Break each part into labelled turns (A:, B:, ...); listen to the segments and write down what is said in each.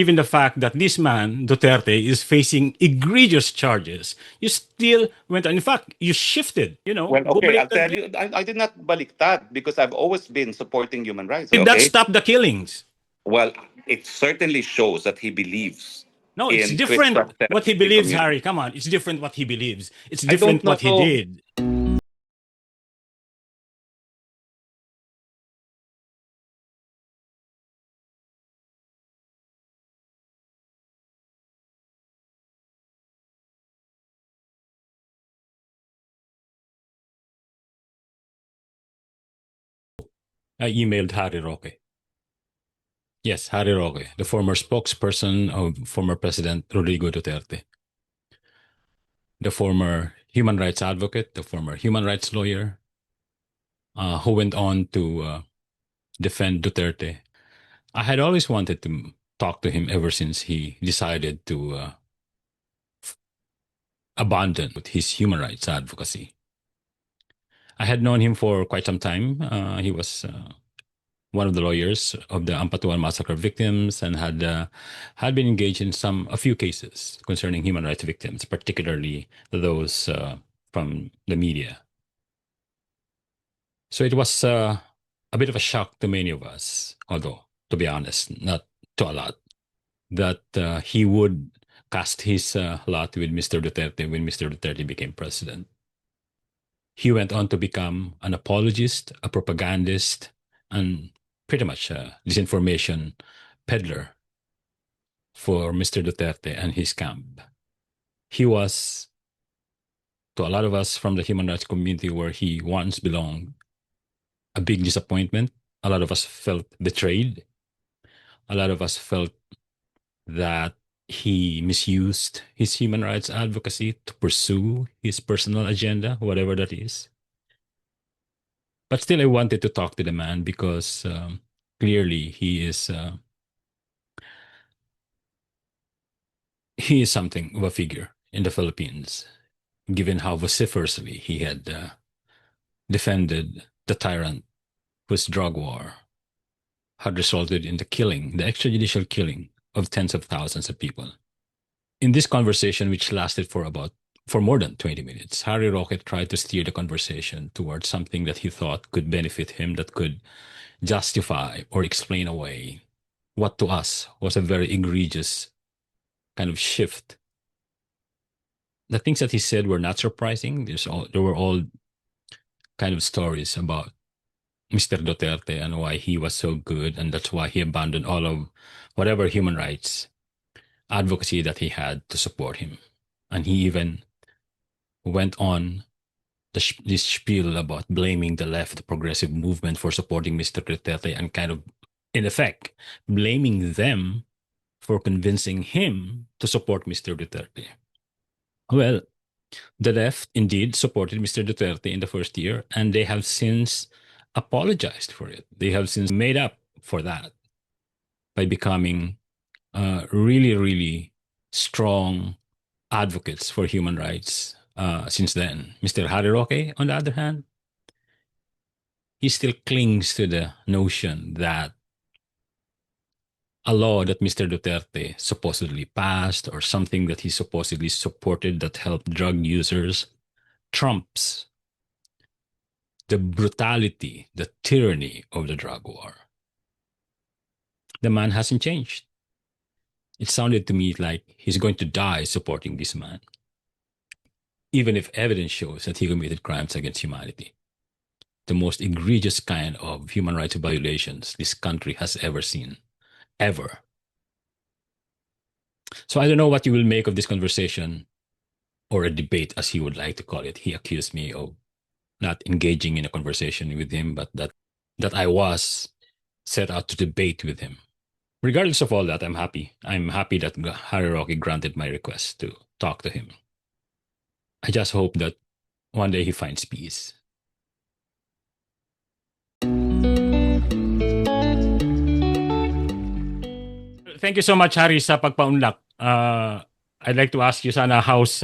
A: Given the fact that this man, Duterte, is facing egregious charges, you still went on. In fact, you shifted,
B: Well,
A: go
B: okay, I'll
A: baliktad.
B: tell you, I did not baliktad because I've always been supporting human rights.
A: Did that
B: Okay.
A: stop the killings?
B: Well, it certainly shows that he believes
A: No, it's
B: in
A: different
B: Christian
A: what he
B: therapeutic
A: believes,
B: community.
A: Harry. Come on, it's different what he believes. It's
B: I don't
A: different what he
B: know.
A: did. I emailed Harry Roque. Yes, Harry Roque, the former spokesperson of former President Rodrigo Duterte, the former human rights advocate, the former human rights lawyer, who went on to defend Duterte. I had always wanted to talk to him ever since he decided to abandon his human rights advocacy. I had known him for quite some time. He was one of the lawyers of the Ampatuan massacre victims and had been engaged in a few cases concerning human rights victims, particularly those from the media. So it was a bit of a shock to many of us, although to be honest, not to a lot, that he would cast his lot with Mr. Duterte when Mr. Duterte became president. He went on to become an apologist, a propagandist, and pretty much a disinformation peddler for Mr. Duterte and his camp. He was, to a lot of us from the human rights community where he once belonged, a big disappointment. A lot of us felt betrayed. A lot of us felt that he misused his human rights advocacy to pursue his personal agenda, whatever that is. But still, I wanted to talk to the man because clearly he is something of a figure in the Philippines, given how vociferously he had defended the tyrant whose drug war had resulted in the extrajudicial killing of tens of thousands of people. In this conversation, which lasted for more than 20 minutes, Harry Roque tried to steer the conversation towards something that he thought could benefit him, that could justify or explain away what to us was a very egregious kind of shift. The things that he said were not surprising. There were all kind of stories about Mr. Duterte and why he was so good, and that's why he abandoned all of whatever human rights advocacy that he had to support him. And he even went on this spiel about blaming the left progressive movement for supporting Mr. Duterte and kind of, in effect, blaming them for convincing him to support Mr. Duterte. Well, the left indeed supported Mr. Duterte in the first year, and they have since apologized for it. They have since made up for that by becoming really, really strong advocates for human rights since then. Mr. Harry Roque, on the other hand, he still clings to the notion that a law that Mr. Duterte supposedly passed or something that he supposedly supported that helped drug users trumps the brutality, the tyranny of the drug war. The man hasn't changed. It sounded to me like he's going to die supporting this man, even if evidence shows that he committed crimes against humanity, the most egregious kind of human rights violations this country has ever seen, ever. So I don't know what you will make of this conversation or a debate, as he would like to call it. He accused me of not engaging in a conversation with him, but that I was set out to debate with him. Regardless of all that, I'm happy. I'm happy that Harry Roque granted my request to talk to him. I just hope that one day he finds peace. Thank you so much, Harry, sa pagpaunlak. I'd like to ask you sana how's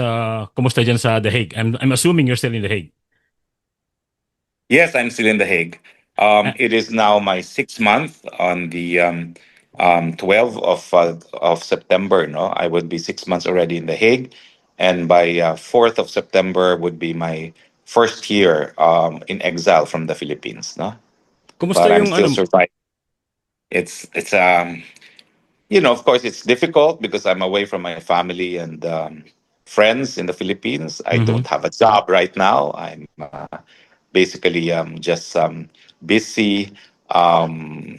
A: kumusta dyan sa The Hague? I'm assuming you're still in The Hague.
B: Yes, I'm still in The Hague.
A: Uh,
B: It is now my 6th month on the 12 of September, no, I would be 6 months already in The Hague, and by 4th of September would be my first year in exile from the Philippines, no.
A: Kumusta
B: But I'm
A: yung
B: still
A: ano?
B: surviving. It's of course, it's difficult because I'm away from my family and friends in the Philippines. I
A: Mm-hmm.
B: don't have a job right now. I'm basically just busy, um,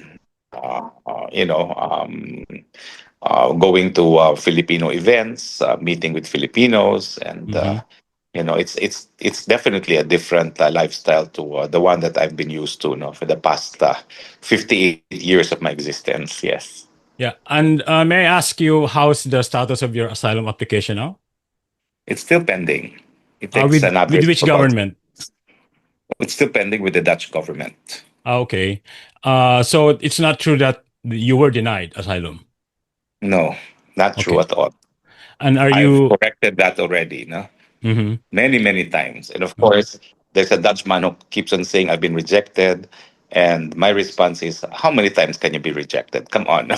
B: going to Filipino events, meeting with Filipinos, and
A: Mm-hmm.
B: it's definitely a different lifestyle to the one that I've been used to, for the past 58 years of my existence. Yes.
A: Yeah. And may I ask you, how's the status of your asylum application now?
B: It's still pending. It takes
A: With
B: an average
A: which
B: of about.
A: government?
B: It's still pending with the Dutch government.
A: Okay. So it's not true that you were denied asylum.
B: No, not true
A: Okay.
B: at all.
A: And are
B: I've
A: you?
B: corrected that already, no?
A: Mm-hmm.
B: Many, many times. And of
A: Okay.
B: course, there's a Dutchman who keeps on saying, I've been rejected. And my response is, how many times can you be rejected? Come on.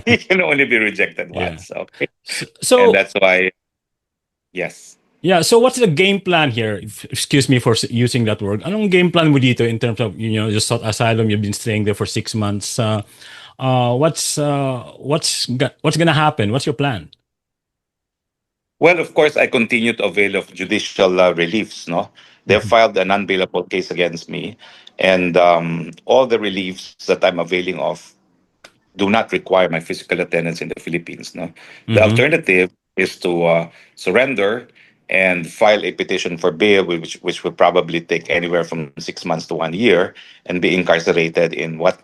B: You can only be rejected
A: Yeah.
B: once. Okay. And
A: So
B: that's why, yes.
A: yeah. So what's the game plan here? Excuse me for using that word. Anong game plan mo dito in terms of you sought asylum? You've been staying there for 6 months. What's gonna happen? What's your plan?
B: Well, of course, I continue to avail of judicial reliefs. No, they have
A: Mm-hmm.
B: filed an unbailable case against me, and all the reliefs that I'm availing of do not require my physical attendance in the Philippines. No, the
A: Mm-hmm.
B: alternative is to surrender and file a petition for bail, which will probably take anywhere from 6 months to 1 year, and be incarcerated in what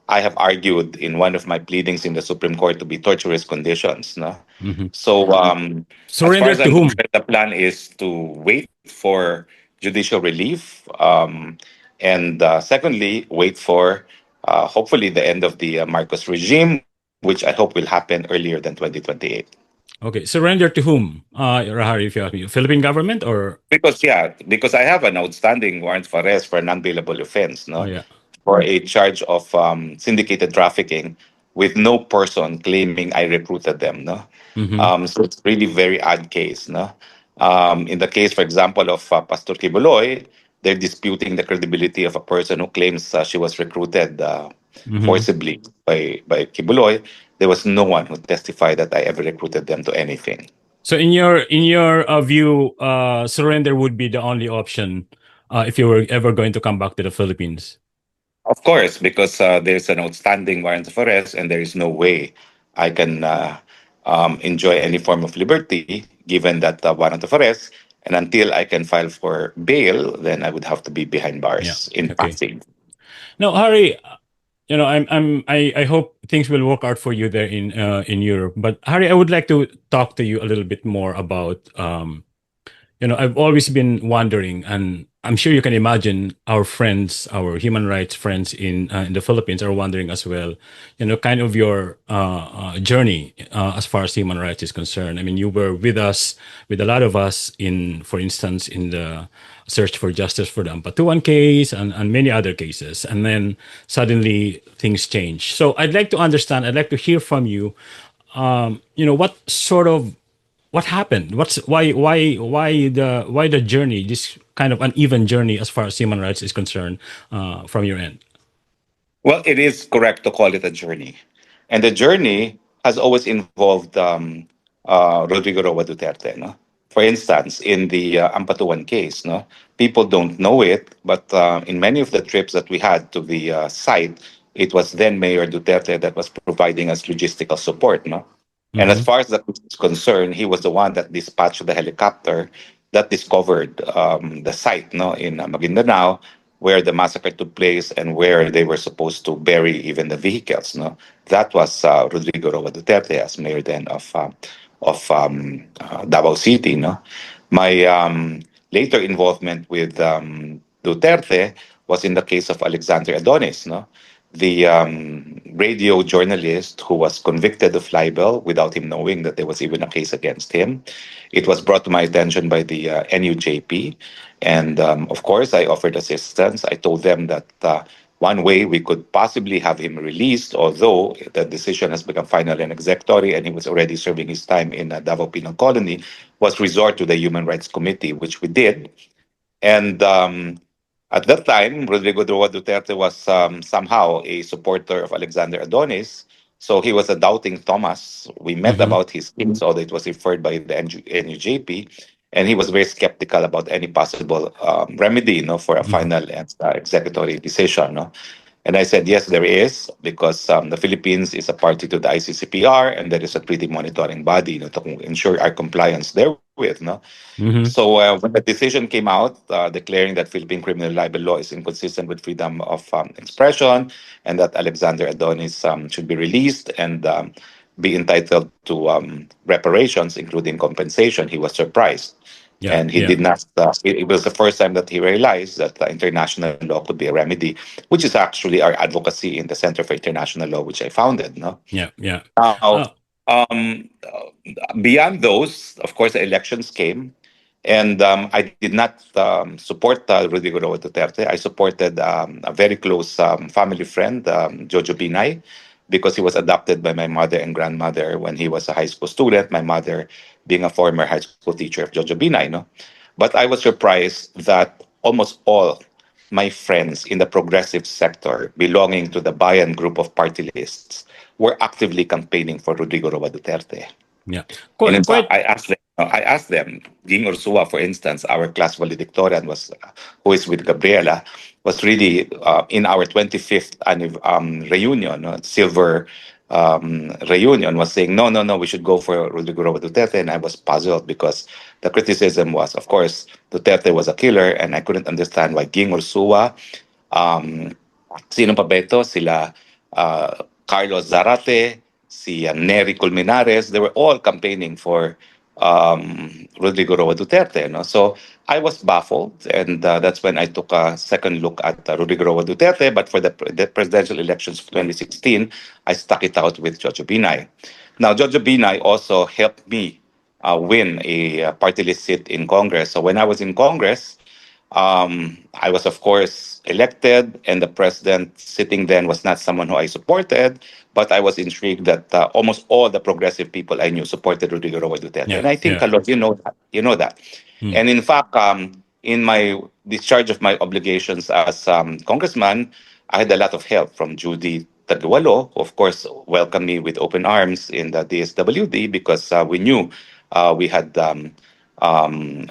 B: I have argued in one of my pleadings in the Supreme Court to be torturous conditions. No,
A: Mm-hmm.
B: so as far
A: Surrender
B: as
A: to
B: I'm
A: whom?
B: concerned, the plan is to wait for judicial relief, and secondly, wait for hopefully the end of the Marcos regime, which I hope will happen earlier than 2028.
A: Okay, surrender to whom? Rahari, if you ask me, Philippine government or?
B: Because I have an outstanding warrant for arrest for a non-bailable offense,
A: Oh
B: no,
A: yeah.
B: for a charge of syndicated trafficking with no person claiming I recruited them, no.
A: Mm-hmm.
B: So it's really very odd case, no. In the case, for example, of Pastor Kibuloy, they're disputing the credibility of a person who claims she was recruited
A: Mm-hmm.
B: forcibly by Kibuloy. There was no one who testified that I ever recruited them to anything.
A: So in your view, surrender would be the only option if you were ever going to come back to the Philippines.
B: Of course, because there's an outstanding warrant of arrest, and there is no way I can enjoy any form of liberty given that warrant of arrest. And until I can file for bail, then I would have to be behind
A: Yeah.
B: bars in
A: Okay.
B: passing.
A: Now, Harry, I hope things will work out for you there in Europe. But Harry, I would like to talk to you a little bit more about I've always been wondering, and I'm sure you can imagine our friends, our human rights friends in the Philippines are wondering as well. Kind of your journey as far as human rights is concerned. I mean, you were with us, with a lot of us for instance, in the search for justice for the Ampatuan case and many other cases, and then suddenly things change. So I'd like to understand. I'd like to hear from you. What sort of what happened? Why the journey, this kind of uneven journey as far as human rights is concerned, from your end?
B: Well, it is correct to call it a journey. And the journey has always involved Rodrigo Duterte. No? For instance, in the Ampatuan case, no, people don't know it, but in many of the trips that we had to the site, it was then Mayor Duterte that was providing us logistical support. No? And as
A: Mm-hmm.
B: far as that is concerned, he was the one that dispatched the helicopter that discovered the site, no, in Maguindanao, where the massacre took place and where they were supposed to bury even the vehicles. No, that was Rodrigo Roa Duterte as mayor then of Davao City. No, my later involvement with Duterte was in the case of Alexander Adonis. No, the radio journalist who was convicted of libel without him knowing that there was even a case against him. It was brought to my attention by the NUJP. And of course, I offered assistance. I told them that one way we could possibly have him released, although the decision has become final and executory and he was already serving his time in Davao Penal Colony, was resort to the Human Rights Committee, which we did. And at that time, Rodrigo Duterte was somehow a supporter of Alexander Adonis. So he was a doubting Thomas. We met
A: Mm-hmm.
B: about his things, although it was referred by the NUJP. And he was very skeptical about any possible remedy, for a
A: Mm-hmm.
B: final and executory decision. No? And I said, yes, there is, because the Philippines is a party to the ICCPR, and there is a treaty monitoring body, to ensure our compliance therewith. No?
A: Mm-hmm.
B: So when the decision came out declaring that Philippine criminal libel law is inconsistent with freedom of expression, and that Alexander Adonis should be released and be entitled to reparations, including compensation, he was surprised.
A: Yeah.
B: And he
A: Yeah.
B: did not, it was the first time that he realized that international law could be a remedy, which is actually our advocacy in the Center for International Law, which I founded. No?
A: Yeah. Yeah.
B: Now,
A: Oh.
B: beyond those, of course, the elections came, and I did not support Rodrigo Roa Duterte. I supported a very close family friend, Jojo Binay, because he was adopted by my mother and grandmother when he was a high school student. My mother being a former high school teacher of Jojo Binay, no. But I was surprised that almost all my friends in the progressive sector belonging to the Bayan group of party lists were actively campaigning for Rodrigo Roa Duterte.
A: Yeah.
B: And in
A: Quite.
B: fact,
A: Quite.
B: I asked them, Ging Ursua, for instance, our class valedictorian was, who is with Gabriela, was really in our 25th reunion, silver reunion, was saying, no, no, no, we should go for Rodrigo Roa Duterte. And I was puzzled because the criticism was, of course, Duterte was a killer, and I couldn't understand why Ging Ursua, um, sino pa ba ito? Sila Carlos Zarate, si Neri Colmenares, they were all campaigning for Rodrigo Roa Duterte. No? So I was baffled, and that's when I took a second look at Rodrigo Roa Duterte. But for the presidential elections of 2016, I stuck it out with Jojo Binay. Now, Jojo Binay also helped me win a party list seat in Congress. So when I was in Congress, I was, of course, elected, and the president sitting then was not someone who I supported, but I was intrigued that almost all the progressive people I knew supported Rodrigo Roa Duterte.
A: Yeah.
B: And I think,
A: Yeah.
B: Carlos, you know that.
A: Mm.
B: And in fact, in my discharge of my obligations as congressman, I had a lot of help from Judy Tagualo, who, of course, welcomed me with open arms in the DSWD because we knew we had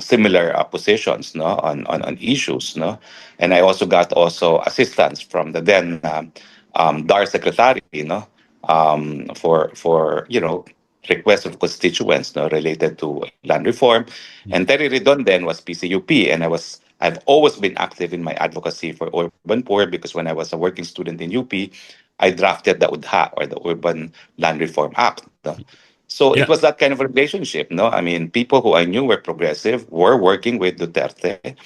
B: similar positions, no, on issues, no. And I also got assistance from the then DAR secretary, for requests of constituents, no, related to land reform. And
A: Mm.
B: Terry Ridon then was PCUP, and I've always been active in my advocacy for urban poor because when I was a working student in UP, I drafted the UDHA, or the Urban Land Reform Act. No? So it
A: Yeah.
B: was that kind of a relationship. No, I mean, people who I knew were progressive were working with Duterte,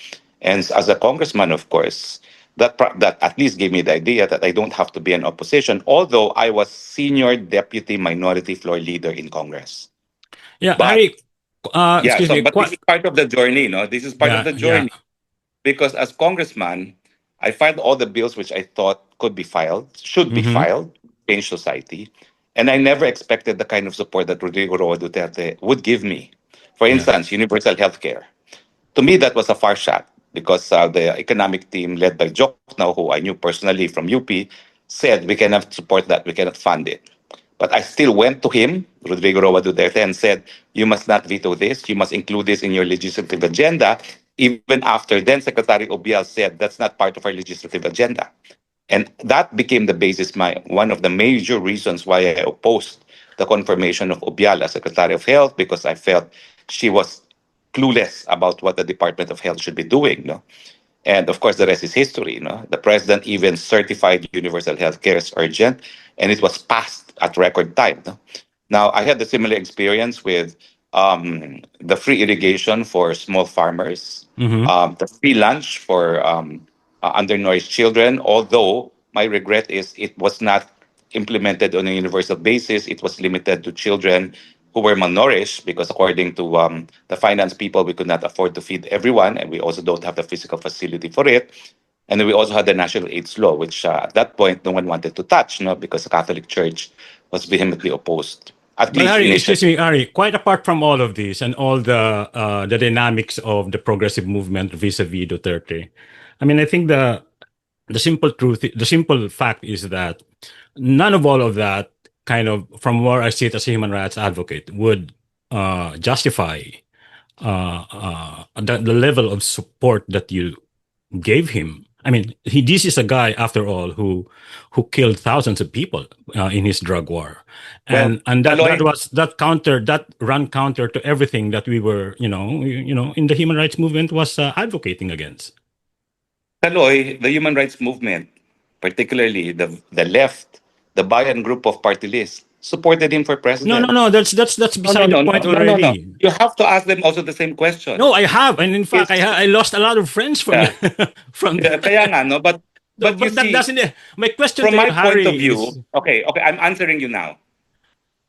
B: and as a congressman, of course, that at least gave me the idea that I don't have to be an opposition. Although I was senior deputy minority floor leader in Congress,
A: Yeah.
B: but
A: Harry.
B: yeah,
A: Excuse
B: so
A: me.
B: but this
A: Quite.
B: is part of the journey. No, this is part of
A: Yeah.
B: the
A: Yeah.
B: journey because as congressman, I filed all the bills which I thought could be filed, should be
A: Mm-hmm.
B: filed, change society. And I never expected the kind of support that Rodrigo Roa Duterte would give me. For
A: Yeah.
B: instance, universal healthcare. To me, that was a far shot because the economic team led by Jokno, who I knew personally from UP, said we cannot support that, we cannot fund it. But I still went to him, Rodrigo Roa Duterte, and said, you must not veto this. You must include this in your legislative agenda. Even after then Secretary Obial said that's not part of our legislative agenda. And that became the basis, one of the major reasons why I opposed the confirmation of Obial as Secretary of Health, because I felt she was clueless about what the Department of Health should be doing. No? And of course, the rest is history. No? The president even certified universal health care as urgent, and it was passed at record time. No? Now, I had a similar experience with the free irrigation for small farmers,
A: Mm-hmm.
B: the free lunch for undernourished children, although my regret is it was not implemented on a universal basis. It was limited to children who were malnourished because, according to the finance people, we could not afford to feed everyone, and we also don't have the physical facility for it. And then we also had the national AIDS law, which at that point no one wanted to touch, because the Catholic Church was vehemently opposed, at
A: But
B: least
A: Harry, excuse
B: initially.
A: me, Harry, quite apart from all of this and all the dynamics of the progressive movement vis-a-vis Duterte, I mean, I think the simple fact is that none of all of that kind of, from where I sit as a human rights advocate, would justify the level of support that you gave him. I mean, this is a guy, after all, who killed thousands of people in his drug war,
B: Well,
A: and that
B: Kaloy,
A: was that ran counter to everything that we were, in the human rights movement was advocating against.
B: Kaloy, the human rights movement, particularly the left, the Bayan group of party lists, supported him for
A: No, no,
B: president.
A: no. That's
B: No, no,
A: beside the
B: no, no,
A: point
B: no, no, no.
A: already.
B: You have to ask them also the same question.
A: No, I have, and in fact,
B: Is
A: I lost a lot of friends from
B: yeah,
A: from.
B: kaya nga, no? But you
A: But that
B: see,
A: doesn't. My question
B: from
A: to you,
B: my point of
A: Harry, is
B: view, okay, I'm answering you now.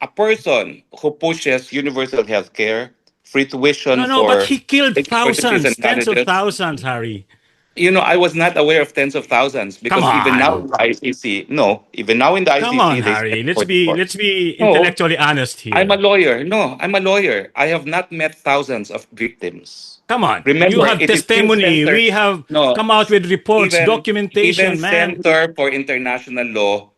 B: A person who pushes universal health care, free tuition
A: no, no. But
B: for
A: he killed
B: universities
A: thousands,
B: and
A: tens of
B: colleges.
A: thousands, Harry.
B: I was not aware of tens of thousands
A: Come
B: because even now in
A: on.
B: the ICC, no, even now in the
A: Come
B: ICC,
A: on,
B: they said
A: Harry. Let's be
B: 44.
A: let's be
B: No,
A: intellectually honest
B: I'm a
A: here.
B: lawyer. No, I'm a lawyer. I have not met thousands of victims.
A: Come on. You
B: Remember,
A: have
B: it is still
A: testimony.
B: center.
A: We have
B: No,
A: come out with reports,
B: even
A: documentation, man.
B: Center for International Law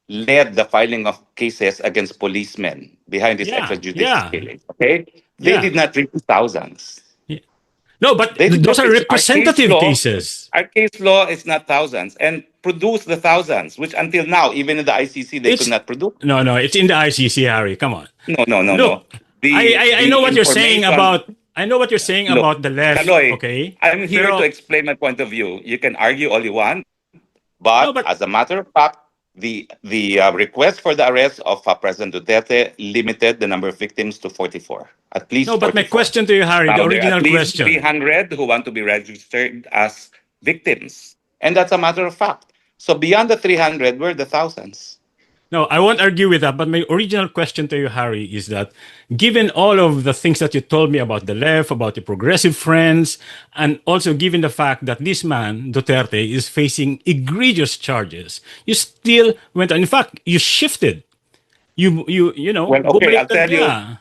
B: led the filing of cases against policemen behind this
A: Yeah,
B: extrajudicial
A: yeah,
B: killing. Okay, they
A: yeah.
B: did not reach thousands.
A: Yeah. No, but
B: They did
A: those
B: not
A: are
B: reach
A: representative cases.
B: our case law is not thousands and produce the thousands, which until now, even in the ICC, they could
A: It's
B: not produce.
A: no, it's in the ICC, Harry. Come on.
B: No, no, no, no.
A: Look, I know
B: The
A: what you're saying
B: information.
A: about. I know what you're saying
B: Look,
A: about the left.
B: Kaloy,
A: Okay,
B: I'm here to
A: pero
B: explain my point of view. You can argue all you want, but
A: no, but
B: as a matter of fact, the request for the arrest of President Duterte limited the number of victims to 44, at
A: no,
B: least
A: but my
B: 44.
A: question to you, Harry, the
B: Now, there are at
A: original
B: least
A: question.
B: 300 who want to be registered as victims. And that's a matter of fact. So beyond the 300 were the thousands.
A: No, I won't argue with that. But my original question to you, Harry, is that given all of the things that you told me about the left, about your progressive friends, and also given the fact that this man, Duterte, is facing egregious charges, you still went on. In fact, you shifted.
B: Well, okay, I'll
A: Bumaliktad
B: tell you.
A: ka.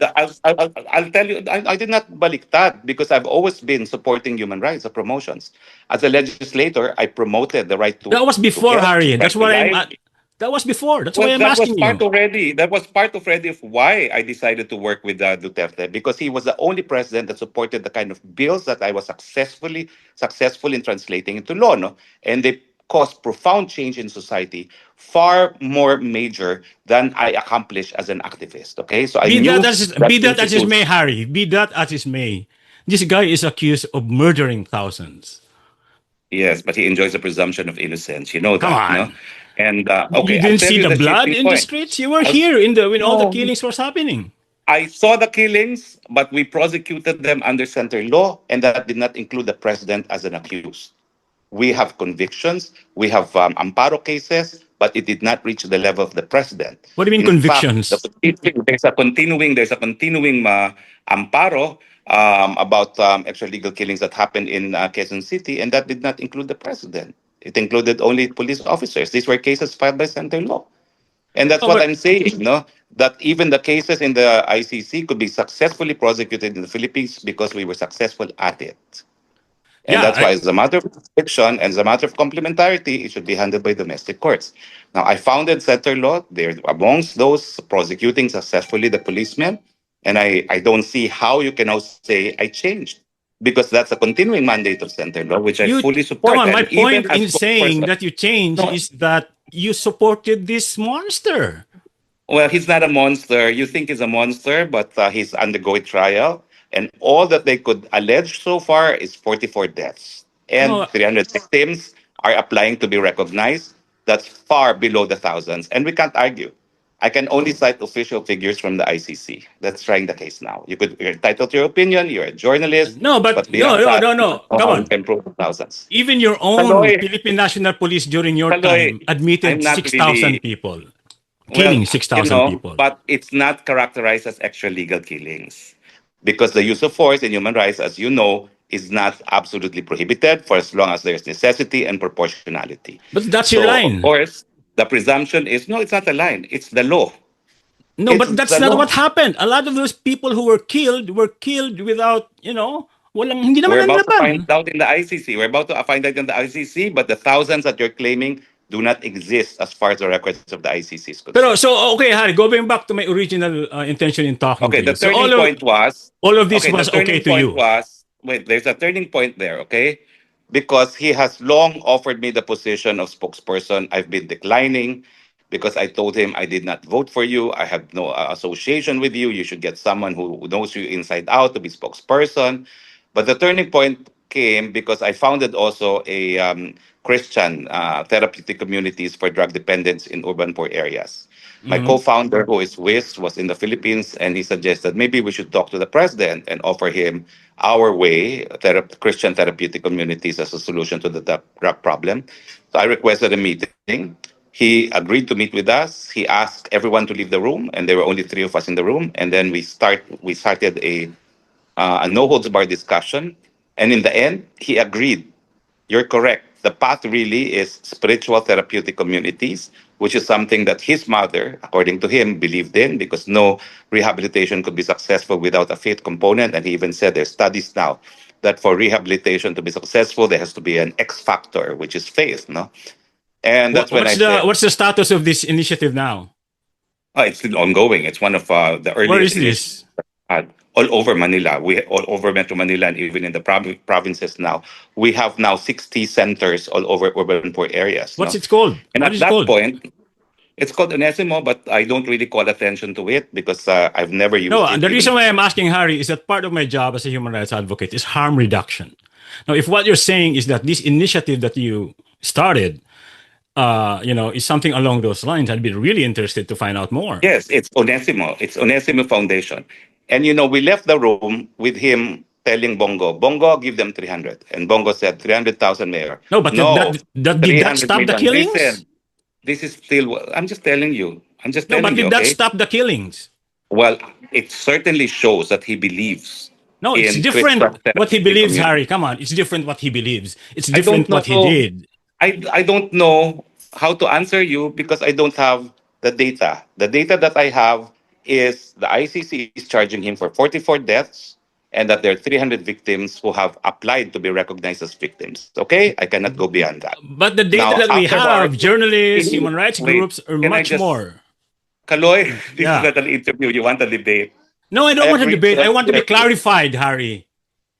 B: I'll tell you. I did not baliktad because I've always been supporting human rights, the promotions. As a legislator, I promoted the right
A: That was
B: to
A: before,
B: health,
A: Harry.
B: right
A: That's
B: to
A: what I'm
B: life.
A: at. That was before. That's why
B: Well,
A: I'm asking you.
B: that was part already of why I decided to work with Duterte because he was the only president that supported the kind of bills that I was successful in translating into law, no? And they caused profound change in society, far more major than I accomplished as an activist. Okay, so I knew that
A: Be that as it may,
B: institute.
A: Harry. Be that as it may. This guy is accused of murdering thousands.
B: Yes, but he enjoys the presumption of innocence. You know
A: Come
B: that, no?
A: on.
B: And
A: You
B: okay, I'll
A: didn't
B: tell
A: see
B: you
A: the
B: the
A: blood
B: shifting
A: in the
B: point.
A: streets? You were
B: I'll,
A: here when all the
B: no,
A: killings was happening.
B: I saw the killings, but we prosecuted them under center law, and that did not include the president as an accused. We have convictions, we have amparo cases, but it did not reach the level of the president.
A: What do you mean
B: In fact,
A: convictions?
B: there's a continuing amparo about extralegal killings that happened in Quezon City, and that did not include the president. It included only police officers. These were cases filed by center law. And that's
A: Oh,
B: what
A: but
B: I'm saying, no? That even the cases in the ICC could be successfully prosecuted in the Philippines because we were successful at it. And
A: yeah,
B: that's why, as a matter of jurisdiction and as a matter of complementarity, it should be handled by domestic courts. Now, I founded Center Law. They're amongst those prosecuting successfully the policemen. And I don't see how you can now say I changed because that's a continuing mandate of Center Law, which I
A: you
B: fully
A: come
B: support.
A: on. My
B: And even
A: point
B: as
A: in saying
B: spokesperson,
A: that you change
B: no,
A: is that you supported this monster.
B: well, he's not a monster. You think he's a monster, but he's undergoing trial. And all that they could allege so far is 44 deaths. And
A: No,
B: 300 victims are applying to be recognized. That's far below the thousands. And we can't argue. I can only cite official figures from the ICC. That's trying the case now. You're entitled to your opinion. You're a journalist.
A: no, but
B: But beyond that, I don't
A: no.
B: know
A: Come
B: how you
A: on.
B: can prove the thousands.
A: Even your own
B: Kaloy,
A: Philippine National Police during your
B: Kaloy,
A: time
B: I'm
A: admitted
B: not
A: 6,000
B: really.
A: people,
B: Well,
A: killing 6,000 people.
B: but it's not characterized as extra legal killings because the use of force in human rights, as you know, is not absolutely prohibited for as long as there's necessity and proportionality.
A: But that's your
B: So, of
A: line.
B: course, the presumption is no, it's not a line, it's the law.
A: No,
B: It's
A: but that's
B: the
A: not what
B: law.
A: happened. A lot of those people who were killed without, walang hindi naman
B: We're about to find
A: nanlaban.
B: out in the ICC. We're about to find out in the ICC, but the thousands that you're claiming do not exist as far as the records of the ICC is
A: Pero
B: concerned.
A: so okay, Harry, going back to my original intention in talking
B: Okay,
A: to
B: the
A: you. So
B: turning point was
A: all of this
B: okay, the
A: was okay
B: turning
A: to
B: point
A: you.
B: was wait, there's a turning point there, okay? Because he has long offered me the position of spokesperson. I've been declining because I told him I did not vote for you. I have no association with you. You should get someone who knows you inside out to be spokesperson. But the turning point came because I founded also a Christian therapeutic communities for drug dependents in urban poor areas. My
A: Mhm.
B: co-founder, who is Wiz, was in the Philippines, and he suggested maybe we should talk to the president and offer him our way, Christian therapeutic communities, as a solution to the drug problem. So I requested a meeting. He agreed to meet with us. He asked everyone to leave the room, and there were only three of us in the room. And then we started a no holds bar discussion. And in the end, he agreed. You're correct. The path really is spiritual therapeutic communities, which is something that his mother, according to him, believed in because no rehabilitation could be successful without a faith component. And he even said there's studies now that for rehabilitation to be successful, there has to be an X factor, which is faith. No, and that's when I said,
A: What's the status of this initiative now?
B: oh, it's still ongoing. It's one of the
A: Where
B: earliest
A: is
B: initiatives
A: this?
B: all over Manila. We all over Metro Manila and even in the provinces now. We have now 60 centers all over urban poor areas.
A: What's
B: No,
A: it called?
B: and
A: What
B: at
A: is it
B: that
A: called?
B: point, it's called Onesimo, but I don't really call attention to it because I've never
A: No,
B: used it
A: the
B: even.
A: reason why I'm asking Harry is that part of my job as a human rights advocate is harm reduction. Now, if what you're saying is that this initiative that you started, is something along those lines, I'd be really interested to find out more.
B: Yes, it's Onesimo. It's Onesimo Foundation. And we left the room with him telling Bongo, Bongo, give them 300. And Bongo said, 300,000, Mayor.
A: No, but
B: No,
A: did that
B: 300
A: stop the
B: million.
A: killings?
B: Listen, this is still, I'm just telling you. I'm just
A: No, but
B: telling you,
A: did that
B: okay?
A: stop the killings?
B: Well, it certainly shows that he believes
A: No, it's
B: in Christian
A: different what he
B: therapeutic
A: believes,
B: community.
A: Harry. Come on, it's different what he believes. It's
B: I
A: different
B: don't
A: what he
B: know.
A: did.
B: I don't know how to answer you because I don't have the data. The data that I have is the ICC is charging him for 44 deaths and that there are 300 victims who have applied to be recognized as victims. Okay? I cannot go beyond that.
A: But the data
B: Now,
A: that we have,
B: afterwards,
A: journalists, human rights
B: wait,
A: groups, are
B: can I
A: much
B: just,
A: more.
B: Kaloy, this is
A: Yeah.
B: not an interview. You want a debate.
A: No, I
B: I
A: don't want to
B: agree to
A: debate. I
B: that
A: want to be
B: interview.
A: clarified, Harry.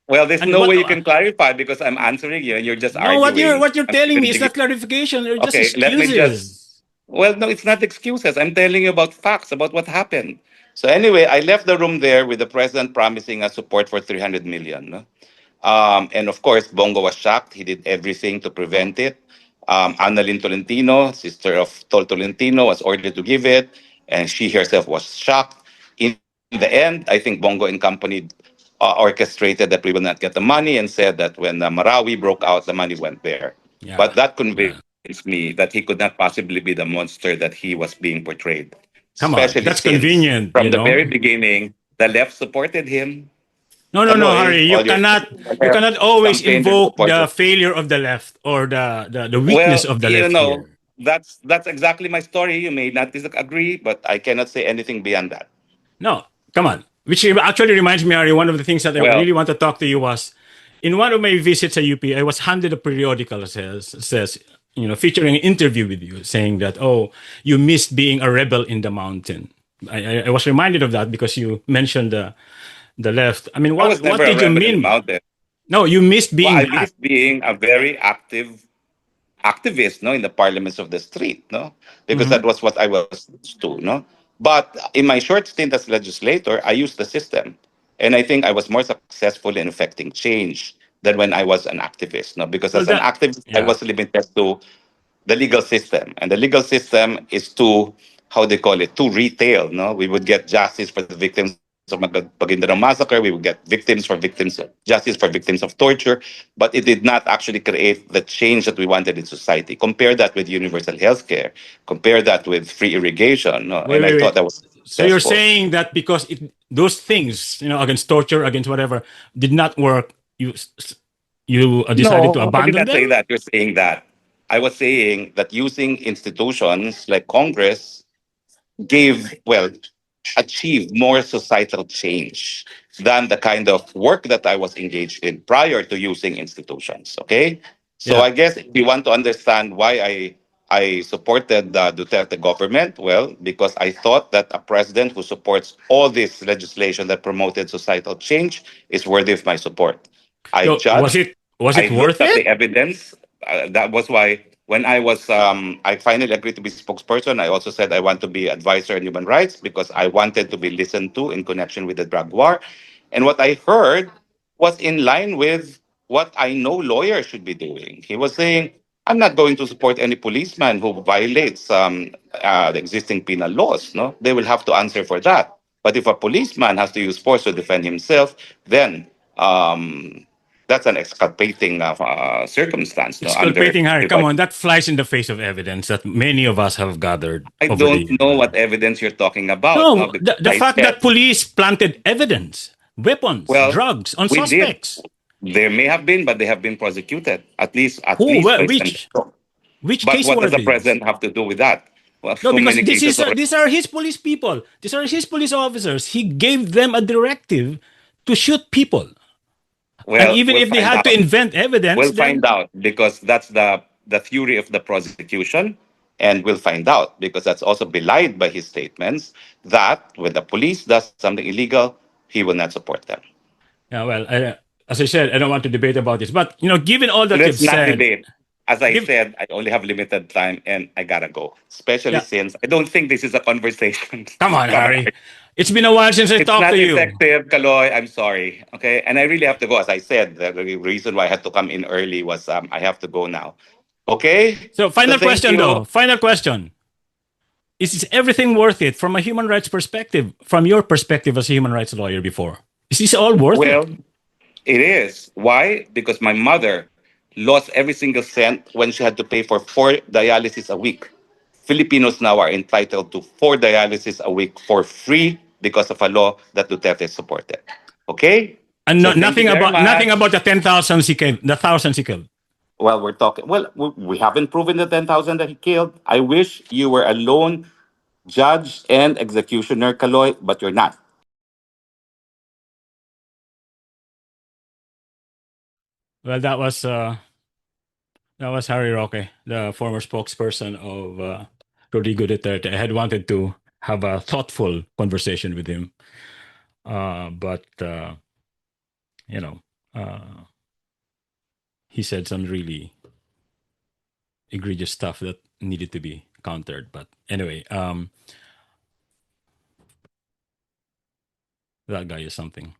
B: Well, there's
A: And
B: no
A: what?
B: way you can clarify because I'm answering you and you're just
A: No,
B: arguing.
A: what you're
B: I'm
A: telling me is
B: defending
A: not
B: you.
A: clarification. They're just
B: Okay, let me just.
A: excuses.
B: Well, no, it's not excuses. I'm telling you about facts, about what happened. So anyway, I left the room there with the president promising us support for 300 million. No? And of course, Bongo was shocked. He did everything to prevent it. Annalyn Tolentino, sister of Tol Tolentino, was ordered to give it, and she herself was shocked. In the end, I think Bongo and company orchestrated that we will not get the money and said that when Marawi broke out, the money went there.
A: Yeah.
B: But that
A: Yeah.
B: convinced me that he could not possibly be the monster that he was being portrayed,
A: Come
B: especially
A: on. That's
B: since
A: convenient,
B: from the very beginning, the left supported him.
A: No, no, no,
B: Kaloy,
A: Harry.
B: all your
A: You
B: left
A: cannot always
B: campaigned and
A: invoke the
B: supported.
A: failure of the left or the weakness
B: Well,
A: of the left here.
B: that's exactly my story. You may not disagree, but I cannot say anything beyond that.
A: No, come on. Which actually reminds me, Harry, one of the things that I
B: Well,
A: really want to talk to you was in one of my visits at UP, I was handed a periodical says featuring an interview with you, saying that you missed being a rebel in the mountain. I was reminded of that because you mentioned the left. I mean,
B: I was
A: what
B: never a
A: did you
B: rebel in the
A: mean?
B: mountain.
A: No, you missed
B: Well,
A: being
B: I
A: that.
B: missed being a very active activist, no, in the parliaments of the street, no, because that
A: Mhm.
B: was what I was used to, no. But in my short stint as legislator, I used the system, and I think I was more successful in effecting change than when I was an activist, no, because
A: Well,
B: as an
A: that
B: activist, I
A: yeah.
B: was limited to the legal system, and the legal system is too, how they call it, too retail. No, we would get justice for the victims of Maguindanao massacre. We would get justice for victims of torture, but it did not actually create the change that we wanted in society. Compare that with universal health care. Compare that with free irrigation. No?
A: Wait,
B: And I
A: wait,
B: thought
A: wait.
B: that was
A: So you're
B: successful.
A: saying that because those things, against torture, against whatever, did not work, you decided to
B: No, I did
A: abandon
B: not say
A: them?
B: that. You're saying that. I was saying that using institutions like Congress gave, well, achieved more societal change than the kind of work that I was engaged in prior to using institutions. Okay. So
A: Yeah.
B: I guess if you want to understand why I supported the Duterte government, well, because I thought that a president who supports all this legislation that promoted societal change is worthy of my support. I
A: So was
B: judged,
A: it
B: I
A: worth
B: looked at
A: it?
B: the evidence. That was why when I finally agreed to be spokesperson, I also said I want to be advisor in human rights because I wanted to be listened to in connection with the drug war. And what I heard was in line with what I know lawyers should be doing. He was saying, I'm not going to support any policeman who violates the existing penal laws. No, they will have to answer for that. But if a policeman has to use force to defend himself, then that's an exculpating circumstance. No, under
A: Exculpating Harry. Come on, that flies in the face of evidence that many of us have gathered
B: I
A: over the
B: don't know
A: years.
B: what evidence you're talking about. No,
A: No,
B: because
A: the
B: I
A: fact
B: said,
A: that police planted evidence, weapons,
B: well,
A: drugs on
B: we did.
A: suspects.
B: There may have been, but they have been prosecuted at
A: Who?
B: least
A: Where?
B: by Senator.
A: Which
B: But
A: case
B: what
A: were
B: does the
A: these?
B: president have to do with that? Well,
A: No,
B: so
A: because
B: many cases already.
A: these are his police people. These are his police officers. He gave them a directive to shoot people. And
B: Well,
A: even
B: we'll
A: if they
B: find
A: had to
B: out.
A: invent evidence,
B: We'll
A: then
B: find out because that's the theory of the prosecution, and we'll find out because that's also belied by his statements that when the police does something illegal, he will not support them.
A: yeah, well, as I said, I don't want to debate about this, but given all that you've
B: Let's not
A: said,
B: debate. As I
A: give
B: said, I only have limited time and I gotta go. Especially
A: yeah,
B: since I don't think this is a conversation.
A: come on,
B: Come on.
A: Harry. It's been a while since I
B: It's
A: talked to
B: not
A: you.
B: effective, Kaloy. I'm sorry. Okay. And I really have to go. As I said, the reason why I had to come in early was I have to go now. Okay.
A: So,
B: So
A: final
B: thank
A: question
B: you.
A: though. Final question. Is everything worth it from a human rights perspective, from your perspective as a human rights lawyer before? Is this all worth it?
B: Well, it is. Why? Because my mother lost every single cent when she had to pay for 4 dialysis a week. Filipinos now are entitled to 4 dialysis a week for free because of a law that Duterte supported. Okay?
A: And
B: So thank you very
A: nothing about
B: much.
A: the 10,000 he killed, the thousands he killed.
B: Well, we're talking. Well, we haven't proven the 10,000 that he killed. I wish you were a lone judge and executioner, Kaloy, but you're not.
A: Well, that was Harry Roque, the former spokesperson of Rodrigo Duterte. I had wanted to have a thoughtful conversation with him, but you know, uh, he said some really egregious stuff that needed to be countered. But anyway, that guy is something.